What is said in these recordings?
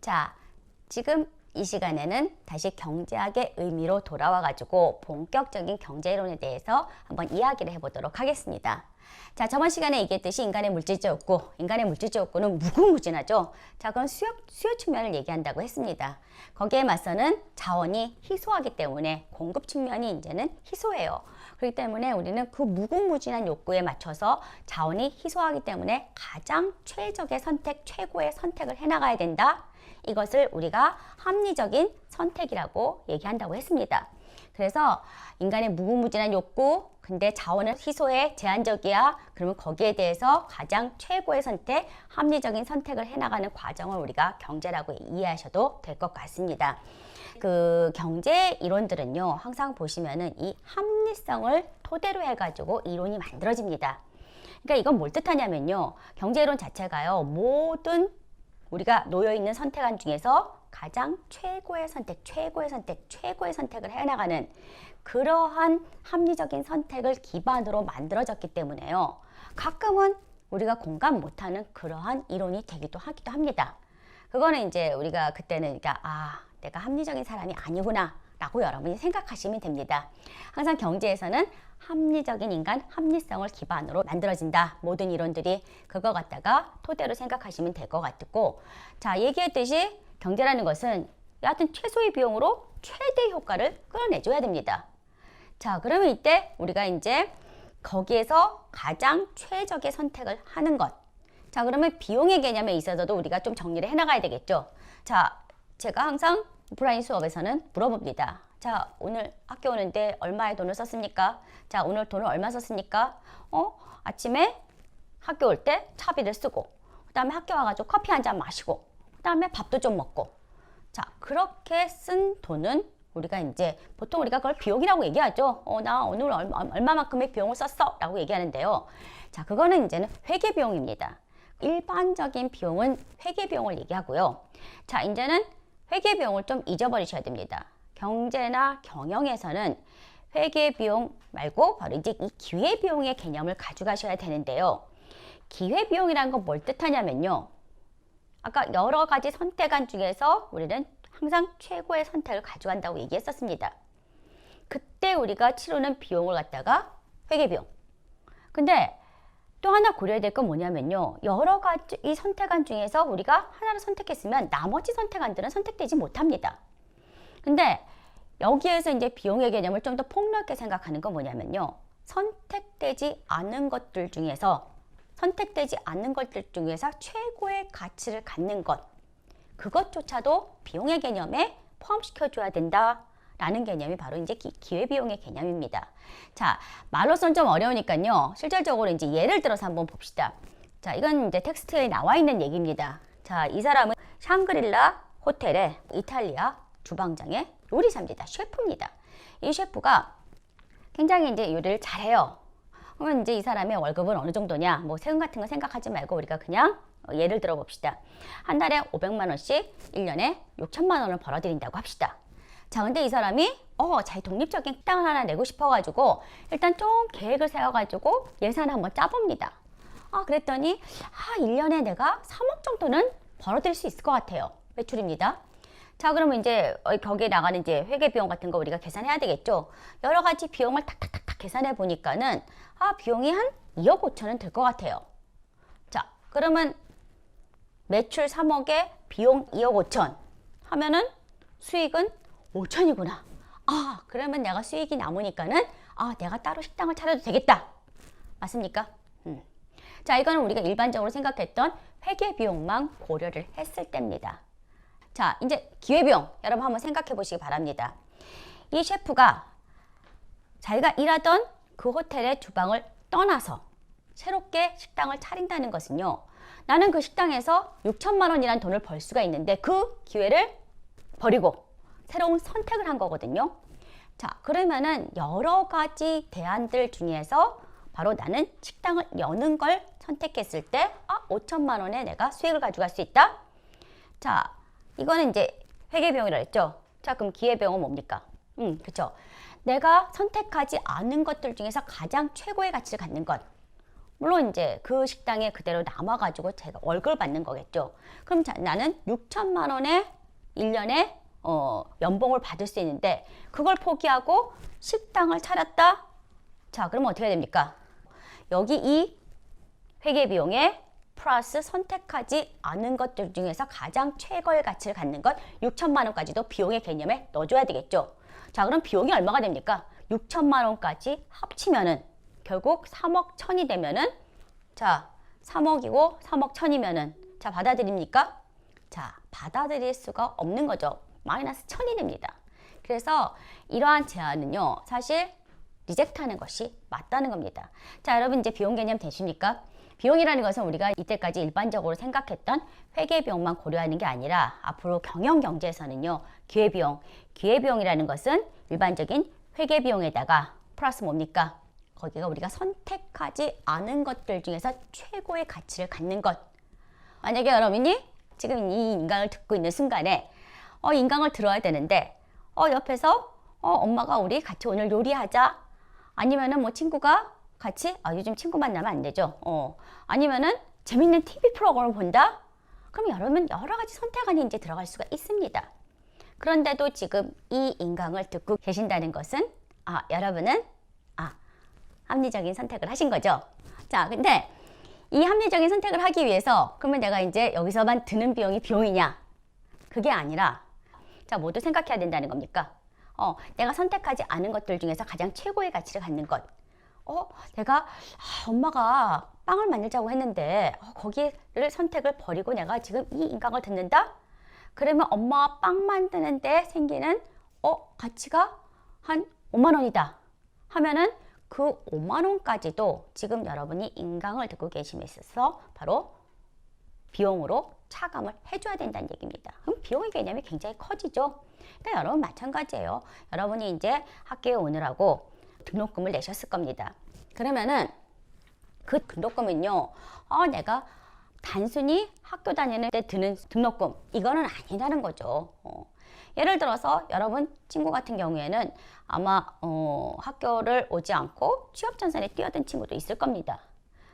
자, 지금 이 시간에는 다시 경제학의 의미로 돌아와가지고 본격적인 경제이론에 대해서 한번 이야기를 해보도록 하겠습니다. 자, 저번 시간에 얘기했듯이 인간의 물질적 욕구, 인간의 물질적 욕구는 무궁무진하죠. 자, 그럼 수요 측면을 얘기한다고 했습니다. 거기에 맞서는 자원이 희소하기 때문에 공급 측면이 이제는 희소해요. 그렇기 때문에 우리는 그 무궁무진한 욕구에 맞춰서 자원이 희소하기 때문에 가장 최적의 선택, 최고의 선택을 해나가야 된다. 이것을 우리가 합리적인 선택이라고 얘기한다고 했습니다. 그래서 인간의 무궁무진한 욕구, 근데 자원은 희소해 제한적이야. 그러면 거기에 대해서 가장 최고의 선택, 합리적인 선택을 해나가는 과정을 우리가 경제라고 이해하셔도 될 것 같습니다. 그 경제 이론들은요, 항상 보시면은 이 합리성을 토대로 해가지고 이론이 만들어집니다. 그러니까 이건 뭘 뜻하냐면요, 경제 이론 자체가요, 모든 우리가 놓여있는 선택안 중에서 가장 최고의 선택, 최고의 선택, 최고의 선택을 해나가는 그러한 합리적인 선택을 기반으로 만들어졌기 때문에요. 가끔은 우리가 공감 못하는 그러한 이론이 되기도 하기도 합니다. 그거는 이제 우리가 그때는 그러니까 내가 합리적인 사람이 아니구나 라고 여러분이 생각하시면 됩니다. 항상 경제에서는 합리적인 인간, 합리성을 기반으로 만들어진다. 모든 이론들이 그거 갖다가 토대로 생각하시면 될 것 같고, 자, 얘기했듯이 경제라는 것은 여하튼 최소의 비용으로 최대 효과를 끌어내줘야 됩니다. 자, 그러면 이때 우리가 이제 거기에서 가장 최적의 선택을 하는 것. 자, 그러면 비용의 개념에 있어서도 우리가 좀 정리를 해나가야 되겠죠. 자, 제가 항상 오프라인 수업에서는 물어봅니다. 자, 오늘 학교 오는데 얼마의 돈을 썼습니까? 자, 오늘 돈을 얼마 썼습니까? 아침에 학교 올 때 차비를 쓰고, 그 다음에 학교 와가지고 커피 한 잔 마시고, 그 다음에 밥도 좀 먹고. 자, 그렇게 쓴 돈은 우리가 이제 보통 우리가 그걸 비용이라고 얘기하죠. 나 오늘 얼마만큼의 비용을 썼어 라고 얘기하는데요. 자, 그거는 이제는 회계비용입니다. 일반적인 비용은 회계비용을 얘기하고요. 자, 이제는 회계비용을 좀 잊어버리셔야 됩니다. 경제나 경영에서는 회계비용 말고 바로 이제 이 기회비용의 개념을 가져가셔야 되는데요. 기회비용이라는 건 뭘 뜻하냐면요, 아까 여러 가지 선택안 중에서 우리는 항상 최고의 선택을 가져간다고 얘기했었습니다. 그때 우리가 치르는 비용을 갖다가 회계비용. 근데 또 하나 고려해야 될 건 뭐냐면요, 여러 가지 이 선택안 중에서 우리가 하나를 선택했으면 나머지 선택안들은 선택되지 못합니다. 근데 여기에서 이제 비용의 개념을 좀 더 폭넓게 생각하는 건 뭐냐면요, 선택되지 않는 것들 중에서 최고의 가치를 갖는 것, 그것조차도 비용의 개념에 포함시켜줘야 된다라는 개념이 바로 이제 기회비용의 개념입니다. 자, 말로선 좀 어려우니까요, 실질적으로 이제 예를 들어서 한번 봅시다. 자, 이건 이제 텍스트에 나와 있는 얘기입니다. 자, 이 사람은 샹그릴라 호텔의 이탈리아 주방장의 요리사입니다. 셰프입니다. 이 셰프가 굉장히 이제 요리를 잘해요. 그러면 이제 이 사람의 월급은 어느 정도냐? 뭐 세금 같은 거 생각하지 말고 우리가 그냥 예를 들어 봅시다. 한 달에 500만 원씩 1년에 6천만 원을 벌어들인다고 합시다. 자, 근데 이 사람이 자기 독립적인 식당을 하나 내고 싶어가지고 일단 좀 계획을 세워가지고 예산을 한번 짜봅니다. 그랬더니 1년에 내가 3억 정도는 벌어들일 수 있을 것 같아요. 매출입니다. 자, 그러면 이제 거기에 나가는 이제 회계비용 같은 거 우리가 계산해야 되겠죠. 여러 가지 비용을 탁탁탁탁 계산해 보니까는 비용이 한 2억 5천은 될 것 같아요. 자, 그러면 매출 3억에 비용 2억 5천 하면은 수익은 5천이구나. 그러면 내가 수익이 남으니까는 내가 따로 식당을 차려도 되겠다. 맞습니까? 자, 이거는 우리가 일반적으로 생각했던 회계비용만 고려를 했을 때입니다. 자, 이제 기회비용 여러분 한번 생각해 보시기 바랍니다. 이 셰프가 자기가 일하던 그 호텔의 주방을 떠나서 새롭게 식당을 차린다는 것은요, 나는 그 식당에서 6천만 원이라는 돈을 벌 수가 있는데 그 기회를 버리고 새로운 선택을 한 거거든요. 자, 그러면은 여러 가지 대안들 중에서 바로 나는 식당을 여는 걸 선택했을 때 5천만 원에 내가 수익을 가져갈 수 있다. 자, 이거는 이제 회계비용이라고 했죠. 자, 그럼 기회비용은 뭡니까? 그쵸. 내가 선택하지 않은 것들 중에서 가장 최고의 가치를 갖는 것. 물론 이제 그 식당에 그대로 남아가지고 제가 월급을 받는 거겠죠. 그럼 나는 6천만 원에 1년에 연봉을 받을 수 있는데 그걸 포기하고 식당을 차렸다? 자, 그러면 어떻게 됩니까? 여기 이 회계비용에 플러스 선택하지 않은 것들 중에서 가장 최고의 가치를 갖는 것 6천만 원까지도 비용의 개념에 넣어줘야 되겠죠. 자, 그럼 비용이 얼마가 됩니까? 6천만 원까지 합치면은 결국 3억 1천이 되면은 자, 3억이고 3억 1천이면은 자, 받아들입니까? 자, 받아들일 수가 없는 거죠. 마이너스 1천이 됩니다. 그래서 이러한 제안은요, 사실 리젝트하는 것이 맞다는 겁니다. 자, 여러분 이제 비용 개념 되십니까? 비용이라는 것은 우리가 이때까지 일반적으로 생각했던 회계비용만 고려하는 게 아니라 앞으로 경영경제에서는요, 기회비용이라는 것은 일반적인 회계비용에다가 플러스 뭡니까? 거기가 우리가 선택하지 않은 것들 중에서 최고의 가치를 갖는 것. 만약에 여러분이 지금 이 인강을 듣고 있는 순간에 인강을 들어야 되는데 옆에서 엄마가 우리 같이 오늘 요리하자, 아니면은 뭐 친구가 같이 요즘 친구 만나면 안 되죠. 아니면은 재밌는 TV 프로그램을 본다. 그럼 여러분 여러 가지 선택 안에 이제 들어갈 수가 있습니다. 그런데도 지금 이 인강을 듣고 계신다는 것은 여러분은 합리적인 선택을 하신 거죠. 자, 근데 이 합리적인 선택을 하기 위해서 그러면 내가 이제 여기서만 드는 비용이 비용이냐? 그게 아니라 자, 모두 생각해야 된다는 겁니까? 내가 선택하지 않은 것들 중에서 가장 최고의 가치를 갖는 것. 내가 엄마가 빵을 만들자고 했는데 거기를 선택을 버리고 내가 지금 이 인강을 듣는다? 그러면 엄마가 빵 만드는데 생기는 가치가 한 5만 원이다 하면은 그 5만 원까지도 지금 여러분이 인강을 듣고 계심에 있어서 바로 비용으로 차감을 해줘야 된다는 얘기입니다. 그럼 비용의 개념이 굉장히 커지죠. 그러니까 여러분 마찬가지예요. 여러분이 이제 학교에 오느라고 등록금을 내셨을 겁니다. 그러면은 그 등록금은요, 내가 단순히 학교 다니는 때 드는 등록금, 이거는 아니라는 거죠. 예를 들어서 여러분 친구 같은 경우에는 아마 학교를 오지 않고 취업 전선에 뛰어든 친구도 있을 겁니다.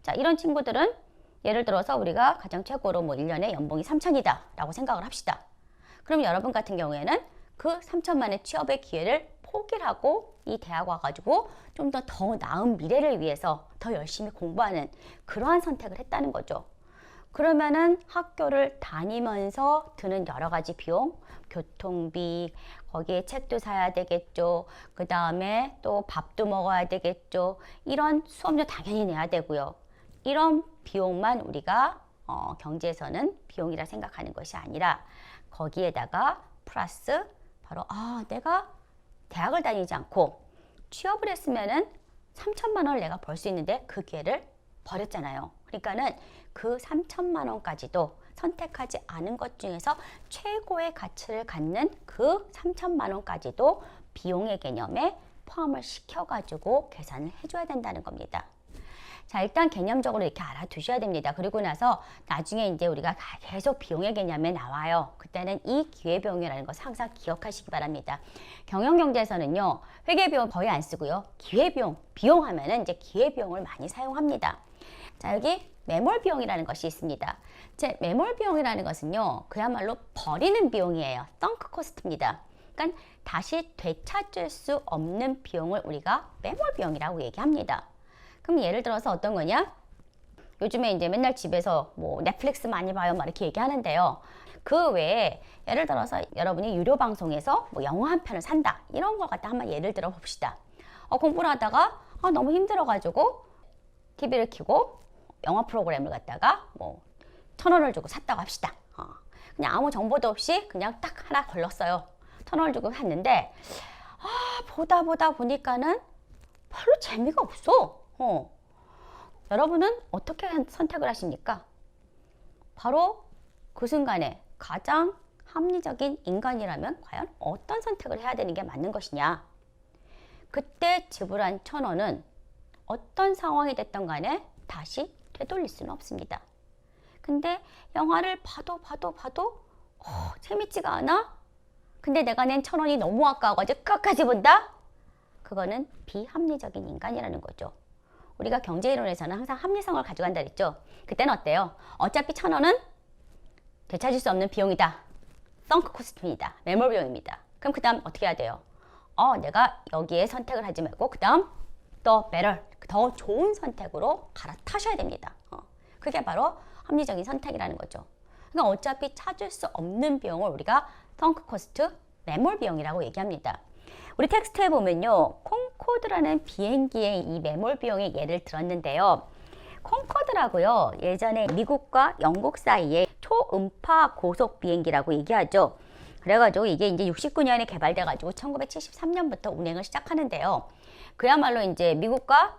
자, 이런 친구들은 예를 들어서 우리가 가장 최고로 뭐 1년에 연봉이 3천이다 라고 생각을 합시다. 그럼 여러분 같은 경우에는 그 3천만의 취업의 기회를 포기를 하고 이 대학 와가지고 좀 더 나은 미래를 위해서 더 열심히 공부하는 그러한 선택을 했다는 거죠. 그러면은 학교를 다니면서 드는 여러 가지 비용, 교통비, 거기에 책도 사야 되겠죠. 그 다음에 또 밥도 먹어야 되겠죠. 이런 수업료 당연히 내야 되고요. 이런 비용만 우리가 경제에서는 비용이라 생각하는 것이 아니라 거기에다가 플러스 바로 내가 대학을 다니지 않고 취업을 했으면은 3천만 원을 내가 벌 수 있는데 그 기회를 버렸잖아요. 그러니까는 그 3천만 원까지도 선택하지 않은 것 중에서 최고의 가치를 갖는 그 3천만 원까지도 비용의 개념에 포함을 시켜가지고 계산을 해줘야 된다는 겁니다. 자, 일단 개념적으로 이렇게 알아두셔야 됩니다. 그리고 나서 나중에 이제 우리가 계속 비용의 개념에 나와요. 그때는 이 기회비용이라는 것을 항상 기억하시기 바랍니다. 경영경제에서는요, 회계비용 거의 안 쓰고요. 기회비용, 비용하면은 이제 기회비용을 많이 사용합니다. 자, 여기 매몰비용이라는 것이 있습니다. 제 매몰비용이라는 것은요, 그야말로 버리는 비용이에요. 썬크 코스트입니다. 그러니까 다시 되찾을 수 없는 비용을 우리가 매몰비용이라고 얘기합니다. 그럼 예를 들어서 어떤 거냐? 요즘에 이제 맨날 집에서 뭐 넷플릭스 많이 봐요, 막 이렇게 얘기하는데요. 그 외에 예를 들어서 여러분이 유료 방송에서 뭐 영화 한 편을 산다, 이런 걸 갖다 한번 예를 들어 봅시다. 공부를 하다가 너무 힘들어가지고 TV를 켜고 영화 프로그램을 갖다가 뭐 1,000원을 주고 샀다고 합시다. 그냥 아무 정보도 없이 그냥 딱 하나 걸렀어요. 1,000원을 주고 샀는데 보다 보니까는 별로 재미가 없어. 여러분은 어떻게 선택을 하십니까? 바로 그 순간에 가장 합리적인 인간이라면 과연 어떤 선택을 해야 되는 게 맞는 것이냐? 그때 지불한 1,000원은 어떤 상황이 됐던 간에 다시 되돌릴 수는 없습니다. 근데 영화를 봐도 재밌지가 않아? 근데 내가 낸 1,000원이 너무 아까워가지고 끝까지 본다? 그거는 비합리적인 인간이라는 거죠. 우리가 경제이론에서는 항상 합리성을 가져간다 그랬죠. 그때는 어때요? 어차피 1,000원은 되찾을 수 없는 비용이다. 썬크 코스트입니다. 매몰 비용입니다. 그럼 그 다음 어떻게 해야 돼요? 내가 여기에 선택을 하지 말고 그 다음 더 better, 더 좋은 선택으로 갈아타셔야 됩니다. 그게 바로 합리적인 선택이라는 거죠. 그러니까 어차피 찾을 수 없는 비용을 우리가 썬크 코스트, 매몰 비용이라고 얘기합니다. 우리 텍스트에 보면요, 콩코드라는 비행기의 이 매몰 비용의 예를 들었는데요. 콩코드라고요, 예전에 미국과 영국 사이에 초음파 고속 비행기라고 얘기하죠. 그래가지고 이게 이제 69년에 개발돼가지고 1973년부터 운행을 시작하는데요. 그야말로 이제 미국과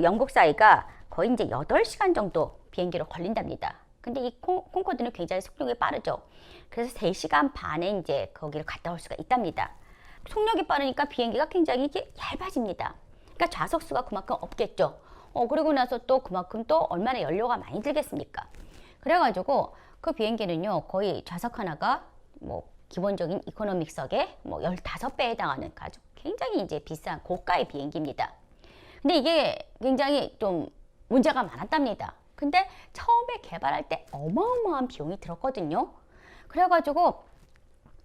영국 사이가 거의 이제 8시간 정도 비행기로 걸린답니다. 근데 이 콩코드는 굉장히 속력이 빠르죠. 그래서 3시간 반에 이제 거기를 갔다 올 수가 있답니다. 속력이 빠르니까 비행기가 굉장히 이게 얇아집니다. 그러니까 좌석수가 그만큼 없겠죠. 그리고 나서 또 그만큼 또 얼마나 연료가 많이 들겠습니까? 그래가지고 그 비행기는요, 거의 좌석 하나가 뭐 기본적인 이코노믹석의 뭐 15배에 해당하는 아주 굉장히 이제 비싼 고가의 비행기입니다. 근데 이게 굉장히 좀 문제가 많았답니다. 근데 처음에 개발할 때 어마어마한 비용이 들었거든요. 그래가지고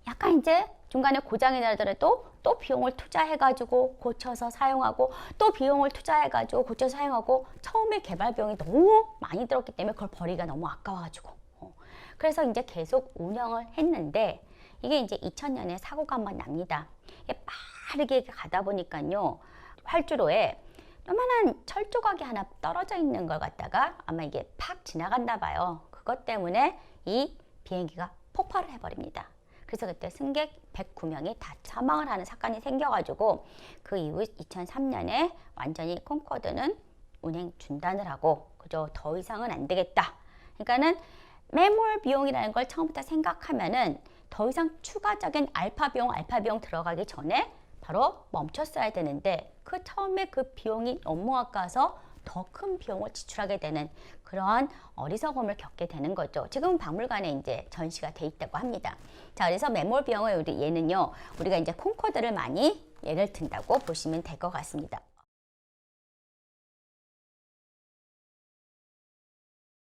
약간 이제 중간에 고장이 나더라도 또 비용을 투자해가지고 고쳐서 사용하고 또 비용을 투자해가지고 고쳐서 사용하고 처음에 개발 비용이 너무 많이 들었기 때문에 그걸 버리기가 너무 아까워가지고 그래서 이제 계속 운영을 했는데 이게 이제 2000년에 사고가 한번 납니다. 이게 빠르게 가다 보니까요, 활주로에 요만한 철 조각이 하나 떨어져 있는 걸 갖다가 아마 이게 팍 지나갔나 봐요. 그것 때문에 이 비행기가 폭발을 해버립니다. 그래서 그때 승객 109명이 다 사망을 하는 사건이 생겨가지고 그 이후 2003년에 완전히 콩코드는 운행 중단을 하고 그저 더 이상은 안 되겠다. 그러니까는 매몰 비용이라는 걸 처음부터 생각하면은 더 이상 추가적인 알파 비용 들어가기 전에 바로 멈췄어야 되는데 그 처음에 그 비용이 너무 아까워서 더 큰 비용을 지출하게 되는 그러한 어리석음을 겪게 되는 거죠. 지금 박물관에 이제 전시가 돼 있다고 합니다. 자, 그래서 매몰 비용의 얘는요, 우리가 이제 콩코드를 많이 예를 든다고 보시면 될 것 같습니다.